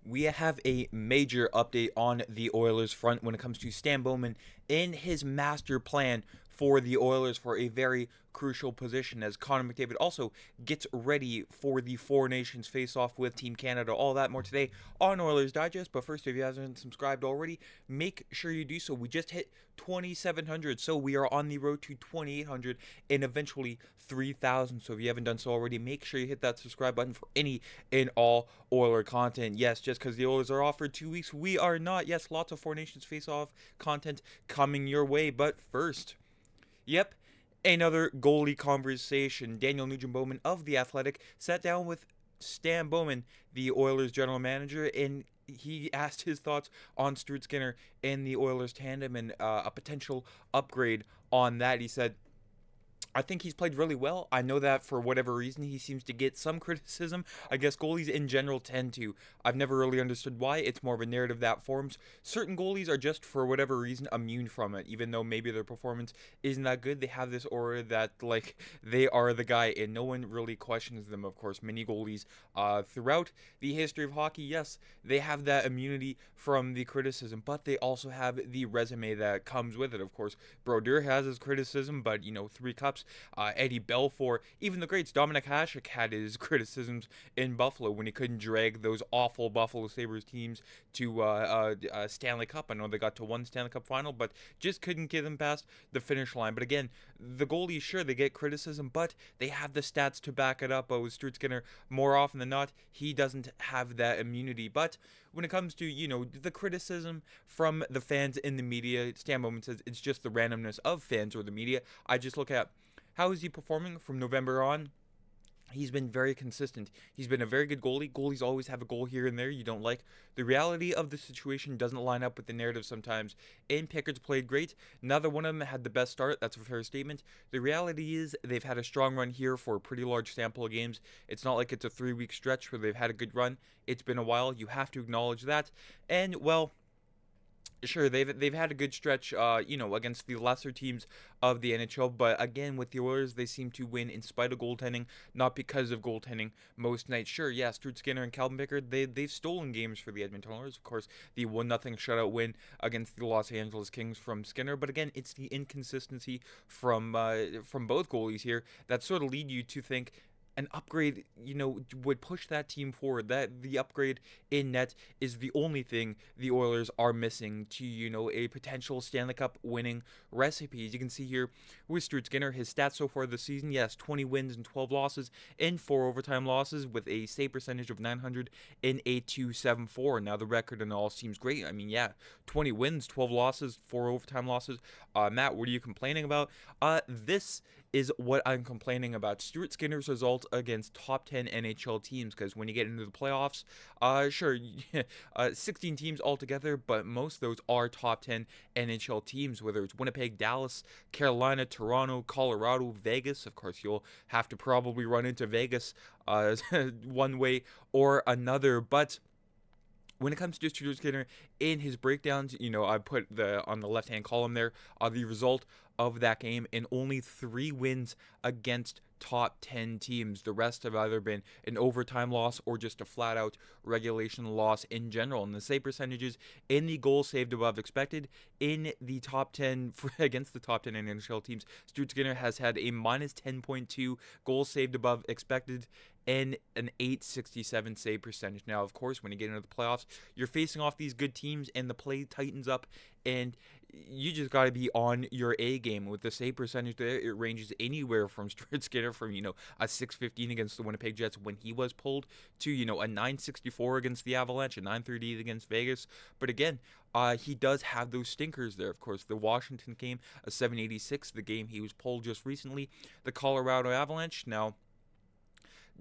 We have a major update on the Oilers front when it comes to Stan Bowman in his master plan for the Oilers for a very crucial position as Connor McDavid also gets ready for the Four Nations Faceoff with Team Canada. All that more today on Oilers Digest. But first, if you haven't subscribed already, make sure you do so. We just hit 2,700, so we are on the road to 2,800 and eventually 3,000. So if you haven't done so already, make sure you hit that subscribe button for any and all Oiler content. Yes, just because the Oilers are off for 2 weeks, we are not. Yes, lots of Four Nations Face-Off content coming your way. But first, yep, another goalie conversation. Daniel Nugent-Bowman of The Athletic sat down with Stan Bowman, the Oilers general manager, and he asked his thoughts on Stuart Skinner and the Oilers tandem and a potential upgrade on that. He said, I think he's played really well. I know that for whatever reason he seems to get some criticism. I guess goalies in general tend to. I've never really understood why. It's more of a narrative that forms. Certain goalies are just for whatever reason immune from it. Even though maybe their performance isn't that good, they have this aura that like they are the guy and no one really questions them. Of course, many goalies throughout the history of hockey, yes, they have that immunity from the criticism, but they also have the resume that comes with it. Of course, Brodeur has his criticism, but 3 cups. Eddie Belfour, even the greats. Dominic Hasek had his criticisms in Buffalo when he couldn't drag those awful Buffalo Sabres teams to Stanley Cup. I know they got to one Stanley Cup final, but just couldn't get them past the finish line. But again, the goalies, sure, they get criticism, but they have the stats to back it up. But with Stuart Skinner, more often than not, he doesn't have that immunity. But when it comes to, the criticism from the fans in the media, Stan Bowman says it's just the randomness of fans or the media. I just look at how is he performing from November on? He's been very consistent. He's been a very good goalie. Goalies always have a goal here and there you don't like. The reality of the situation doesn't line up with the narrative sometimes. And Pickard's played great. Neither one of them had the best start. That's a fair statement. The reality is they've had a strong run here for a pretty large sample of games. It's not like it's a 3-week stretch where they've had a good run. It's been a while. You have to acknowledge that. And, well, sure, they've had a good stretch, against the lesser teams of the NHL. But again, with the Oilers, they seem to win in spite of goaltending, not because of goaltending most nights. Sure, yeah, Stuart Skinner and Calvin Pickard, they've stolen games for the Edmonton Oilers. Of course, the 1-0 shutout win against the Los Angeles Kings from Skinner. But again, it's the inconsistency from both goalies here that sort of lead you to think an upgrade, would push that team forward. That the upgrade in net is the only thing the Oilers are missing to, a potential Stanley Cup winning recipe. As you can see here with Stuart Skinner, his stats so far this season, yes, 20 wins and 12 losses and 4 overtime losses with a save percentage of 900 and a 274. Now the record and all seems great. I mean, yeah, 20 wins, 12 losses, 4 overtime losses. Matt, what are you complaining about? This is what I'm complaining about. Stuart Skinner's result against top 10 NHL teams, because when you get into the playoffs, sure, 16 teams altogether, but most of those are top 10 NHL teams, whether it's Winnipeg, Dallas, Carolina, Toronto, Colorado, Vegas. Of course, you'll have to probably run into Vegas one way or another, but when it comes to Stuart Skinner in his breakdowns, I put on the left-hand column there the result of that game, and only 3 wins against top 10 teams. The rest have either been an overtime loss or just a flat-out regulation loss in general. And the save percentages in the goals saved above expected in the top 10 against the top 10 NHL teams, Stuart Skinner has had a minus 10.2 goals saved above expected and an 867 save percentage. Now, of course, when you get into the playoffs, you're facing off these good teams and the play tightens up, and you just got to be on your A game. With the save percentage there, it ranges anywhere from Stuart Skinner from, a 615 against the Winnipeg Jets when he was pulled to, a 964 against the Avalanche, a 938 against Vegas. But again, he does have those stinkers there. Of course, the Washington game, a 786, the game he was pulled just recently, the Colorado Avalanche. Now,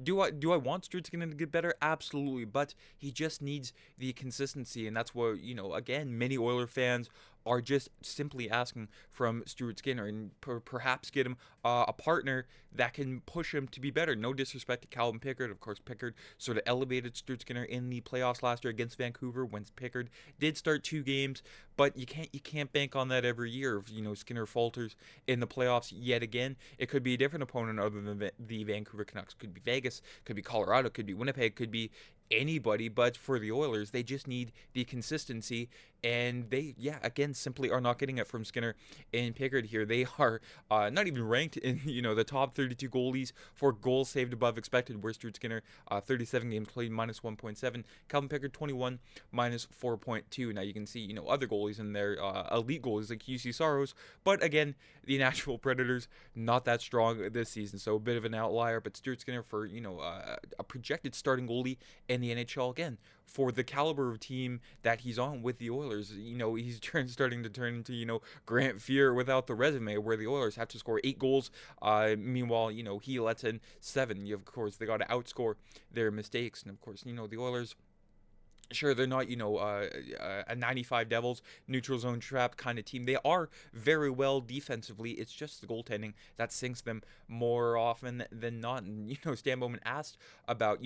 do I want Stuart Skinner to get better? Absolutely, but he just needs the consistency, and that's what, again, many Oiler fans are just simply asking from Stuart Skinner, and perhaps get him a partner that can push him to be better. No disrespect to Calvin Pickard. Of course, Pickard sort of elevated Stuart Skinner in the playoffs last year against Vancouver when Pickard did start 2 games, but you can't bank on that every year. If Skinner falters in the playoffs yet again, it could be a different opponent other than the Vancouver Canucks. Could be Vegas, could be Colorado, could be Winnipeg, could be anybody, but for the Oilers, they just need the consistency, and they, yeah, again, simply are not getting it from Skinner and Pickard here. They are not even ranked in, the top 32 goalies for goals saved above expected, where Stuart Skinner, 37 games played, minus 1.7, Calvin Pickard, 21, minus 4.2. Now, you can see, other goalies in there, elite goalies like UC Saros, but again, the Nashville Predators, not that strong this season, so a bit of an outlier, but Stuart Skinner for, a projected starting goalie in the NHL, again, for the caliber of team that he's on with the Oilers. He's starting to turn into, Grant Fuhr without the resume, where the Oilers have to score 8 goals. Meanwhile, he lets in 7. Of course, they got to outscore their mistakes. And, of course, the Oilers, sure, they're not, a 95 Devils, neutral zone trap kind of team. They are very well defensively. It's just the goaltending that sinks them more often than not. And, Stan Bowman asked about,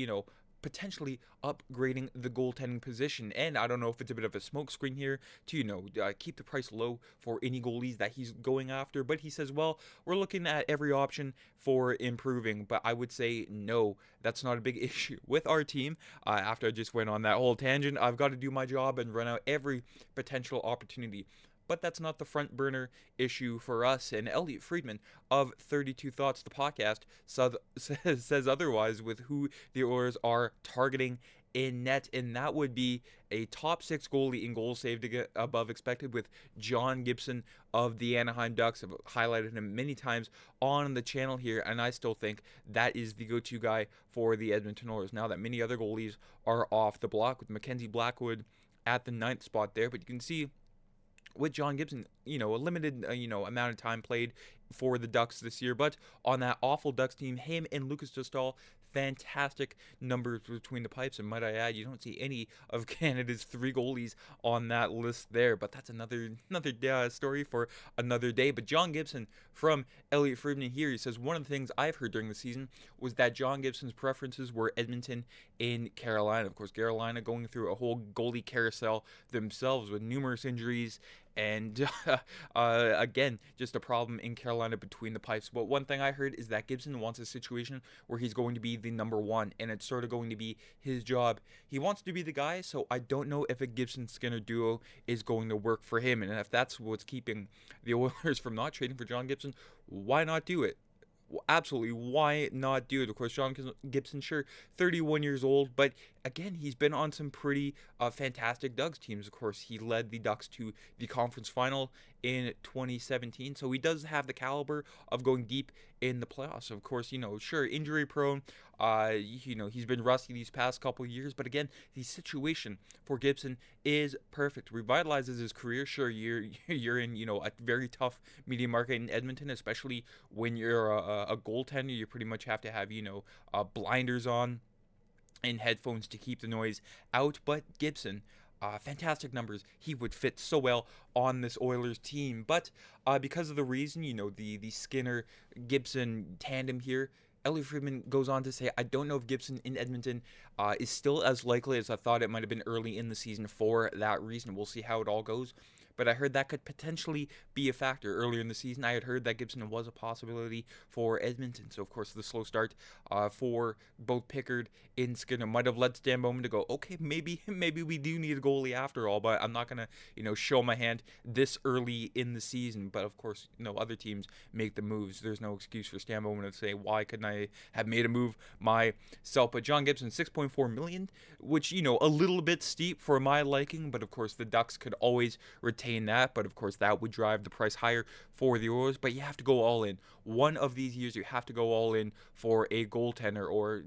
potentially upgrading the goaltending position, and I don't know if it's a bit of a smokescreen here to keep the price low for any goalies that he's going after, but he says, well, we're looking at every option for improving, but I would say no, that's not a big issue with our team. After I just went on that whole tangent, I've got to do my job and run out every potential opportunity. But that's not the front burner issue for us. And Elliot Friedman of 32 Thoughts, the podcast, says otherwise with who the Oilers are targeting in net, and that would be a top 6 goalie in goals saved above expected with John Gibson of the Anaheim Ducks. I've highlighted him many times on the channel here, and I still think that is the go-to guy for the Edmonton Oilers now that many other goalies are off the block, with Mackenzie Blackwood at the 9th spot there. But you can see with John Gibson, a limited, amount of time played for the Ducks this year, but on that awful Ducks team, him and Lucas Dostal, fantastic numbers between the pipes, and might I add, you don't see any of Canada's 3 goalies on that list there, but that's another story for another day. But John Gibson from Elliot Friedman here, he says, one of the things I've heard during the season was that John Gibson's preferences were Edmonton in Carolina. Of course, Carolina going through a whole goalie carousel themselves with numerous injuries, and again, just a problem in Carolina between the pipes. But one thing I heard is that Gibson wants a situation where he's going to be the number 1, and it's sort of going to be his job. He wants to be the guy, so I don't know if a Gibson-Skinner duo is going to work for him. And if that's what's keeping the Oilers from not trading for John Gibson, why not do it? Absolutely, why not do it? Of course, John Gibson, sure, 31 years old, but again, he's been on some pretty fantastic Ducks teams. Of course, he led the Ducks to the conference final in 2017, so he does have the caliber of going deep in the playoffs. Of course, sure, injury prone, he's been rusty these past couple of years, but again, the situation for Gibson is perfect. Revitalizes his career. Sure, you're in, a very tough media market in Edmonton, especially when you're a goaltender. You pretty much have to have, blinders on and headphones to keep the noise out. But Gibson, fantastic numbers. He would fit so well on this Oilers team. But because of the reason, the Skinner-Gibson tandem here, Elliot Friedman goes on to say, I don't know if Gibson in Edmonton is still as likely as I thought it might have been early in the season for that reason. We'll see how it all goes. But I heard that could potentially be a factor. Earlier in the season, I had heard that Gibson was a possibility for Edmonton. So, of course, the slow start for both Pickard and Skinner might have led Stan Bowman to go, okay, maybe we do need a goalie after all, but I'm not going to, show my hand this early in the season. But, of course, other teams make the moves. There's no excuse for Stan Bowman to say, why couldn't I have made a move myself? But John Gibson, $6.4 million, which, a little bit steep for my liking. But, of course, the Ducks could always retain that, but of course that would drive the price higher for the Oilers. But you have to go all in. One of these years you have to go all in for a goaltender or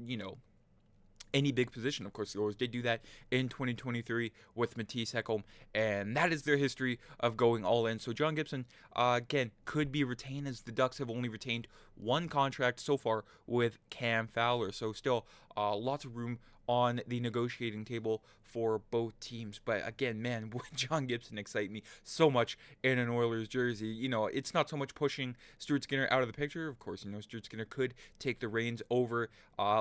any big position. Of course, the Oilers did do that in 2023 with Matisse Ekholm, and that is their history of going all in. So John Gibson, again, could be retained, as the Ducks have only retained one contract so far with Cam Fowler. So still lots of room on the negotiating table for both teams. But again, man, would John Gibson excite me so much in an Oilers jersey. It's not so much pushing Stuart Skinner out of the picture. Of course, Stuart Skinner could take the reins over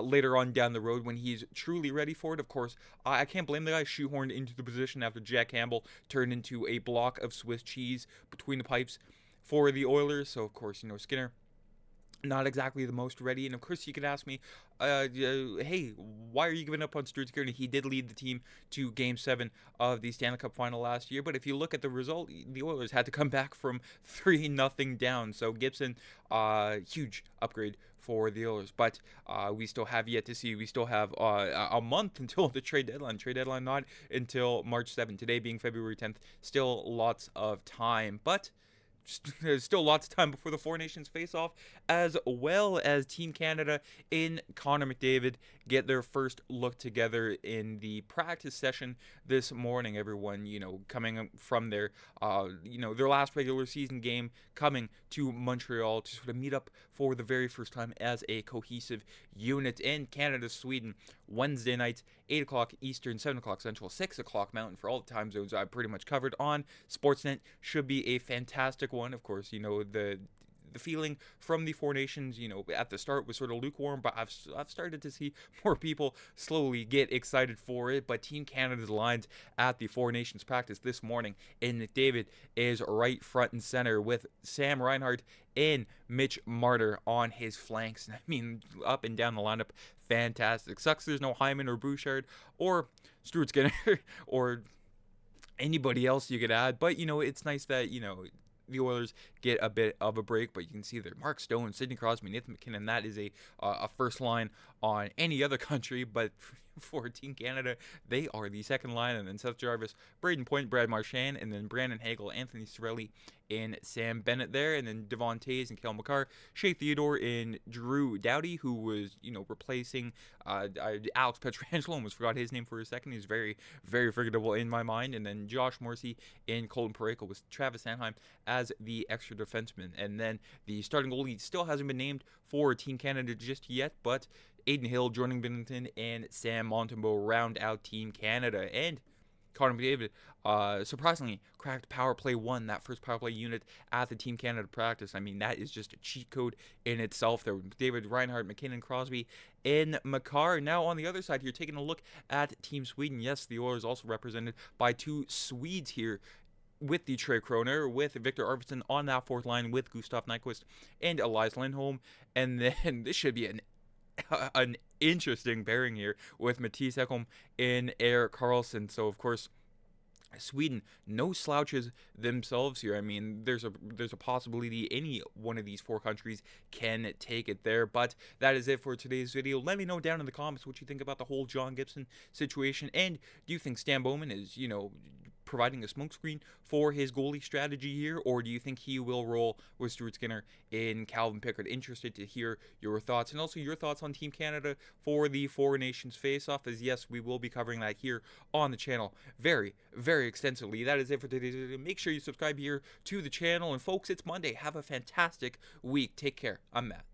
later on down the road when he's truly ready for it. Of course, I can't blame the guy shoehorned into the position after Jack Campbell turned into a block of Swiss cheese between the pipes for the Oilers. So, of course, Skinner not exactly the most ready. And of course, you could ask me, hey, why are you giving up on Stuart Skinner? He did lead the team to Game 7 of the Stanley Cup final last year. But if you look at the result, the Oilers had to come back from 3-0 down. So Gibson, huge upgrade for the Oilers. But we still have yet to see. We still have a month until the trade deadline. Trade deadline not until March 7th. Today being February 10th. Still lots of time. But there's still lots of time before the Four Nations face-off, as well as Team Canada in Connor McDavid get their first look together in the practice session this morning. Everyone, coming from their last regular season game, coming to Montreal to sort of meet up for the very first time as a cohesive unit. In Canada, Sweden, Wednesday night, 8 o'clock Eastern, 7 o'clock Central, 6 o'clock Mountain. For all the time zones I've pretty much covered on Sportsnet. Should be a fantastic one. Of course, the feeling from the Four Nations, at the start was sort of lukewarm, but I've started to see more people slowly get excited for it. But Team Canada's lines at the Four Nations practice this morning, and McDavid is right front and center with Sam Reinhart and Mitch Marner on his flanks. I mean, up and down the lineup, fantastic. Sucks there's no Hyman or Bouchard or Stuart Skinner or anybody else you could add, but it's nice that the Oilers get a bit of a break. But you can see there Mark Stone, Sidney Crosby, Nathan McKinnon. That is a first line on any other country, but for Team Canada, they are the second line. And then Seth Jarvis, Braden Point, Brad Marchand, and then Brandon Hagel, Anthony Cirelli, and Sam Bennett there, and then Devon Toews and Cale Makar, Shea Theodore, and Drew Doughty, who was replacing Alex Pietrangelo, almost forgot his name for a second. He's very, very forgettable in my mind. And then Josh Morrissey and Colton Parayko with Travis Sanheim as the extra defenseman. And then the starting goalie still hasn't been named for Team Canada just yet, but Aiden Hill, Jordan Binnington, and Sam Montembeault round out Team Canada. And Connor McDavid, surprisingly, cracked Power Play 1, that first Power Play unit at the Team Canada practice. I mean, that is just a cheat code in itself there. David, Reinhardt, McKinnon, Crosby, and Makar. Now on the other side here, taking a look at Team Sweden. Yes, the Oilers also represented by two Swedes here, with the Tre Kroner, with Victor Arvidsson on that fourth line, with Gustav Nyquist and Elias Lindholm. And then this should be an interesting pairing here with Mattias Ekholm and Erik Karlsson. So of course, Sweden, no slouches themselves here. I mean, there's a possibility any one of these four countries can take it there. But that is it for today's video. Let me know down in the comments what you think about the whole John Gibson situation, and do you think Stan Bowman is providing a smokescreen for his goalie strategy here, or do you think he will roll with Stuart Skinner and Calvin Pickard? Interested to hear your thoughts, and also your thoughts on Team Canada for the Four Nations face-off, as yes, we will be covering that here on the channel very, very extensively. That is it for today's video. Make sure you subscribe here to the channel, and folks, it's Monday. Have a fantastic week. Take care. I'm Matt.